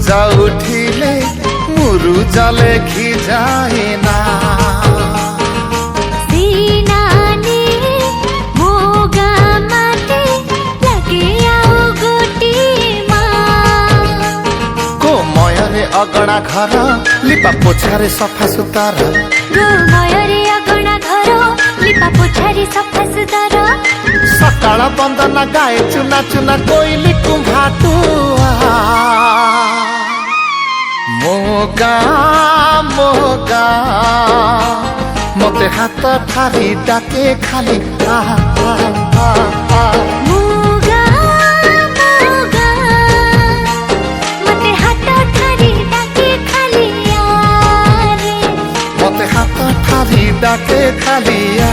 सूरज उठिले मुरुज लेखि जाए ना अगणा घर लिपा पोछारे सफा सुतार गोमयरे अगणा घर लिपा पोछारे सफा सुतार सकाळ बंदना गाए चुना चुना कोइली कुम्भाटुआ मोगा मोगा मते हाथ ठारी डाके खाली डाके खालिया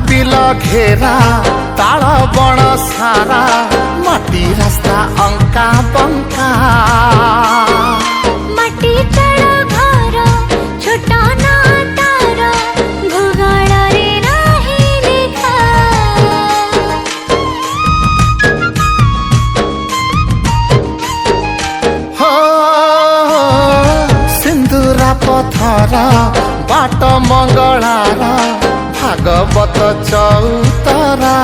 बिल घेरा ताल बण सारा माटी रास्ता अंका बंका माटी तल घर छोटा ना तार भूगोल रे नाही लिखा हो सिंदूरा पथर बाट मंगलार भागवत चौतरा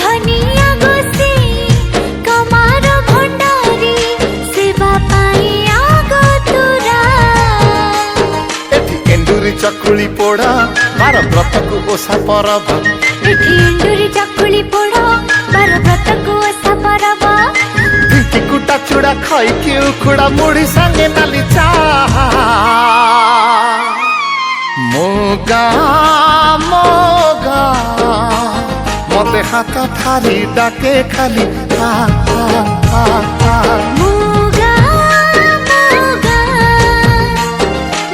घनिया गोसे कमार भंडारी सेवा पाई आगतुरा एठी एंडुरी चकुली पोड़ा बार व्रत को ओसा परब एठी एंडुरी चकुली पोड़ा बार व्रत को ओसा परब ढिंकी कुटा चूड़ा खाई कि उखुड़ा मुड़ी संगे नाली चा मोगा मोगा मते हाथ ठारी डाके खाली मोगा मोगा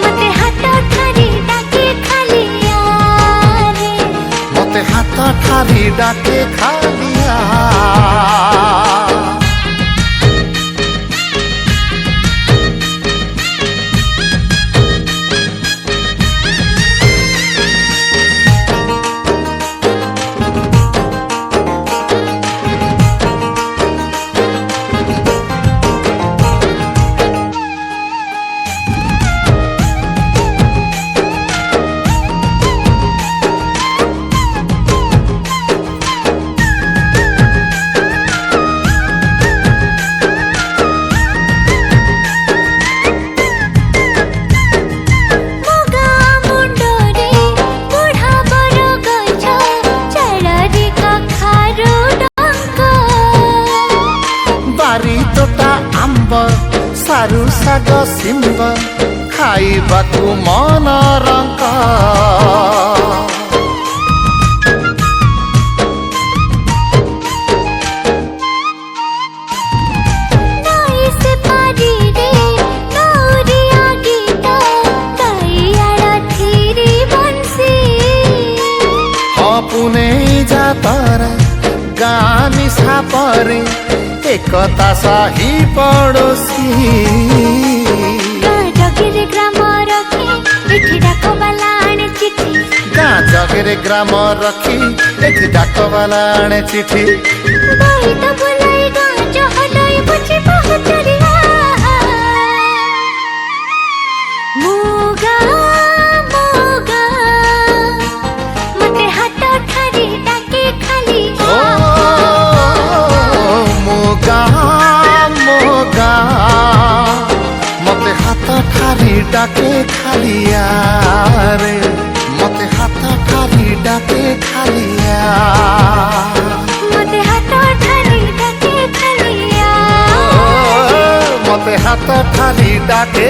मते हाथ ठारी डाके खाली मते हाथ ठारी डाके खालिया सारू साग सिंब खाइबाकु मन रंक पुने जातरा गानी सापरे एकता साही पड़ोसी जगेरे ग्राम रखी एठी डाकबाला आणे चिठी गाँ जगेरे ग्राम रखी एठी डाकबाला आणे चिठी बाई तो बुलाई गाँ जो हटाई बुझी पहुंचरिया मोगा मोगा मते हाथ ठारी डाके खाली मोगा मोगा मते हाथ ठारी डाके खालिया रे मते हाथ ठारी डाके खालिया मते हाथ ठारी डाके खालिया मते हाथ ठारी डाके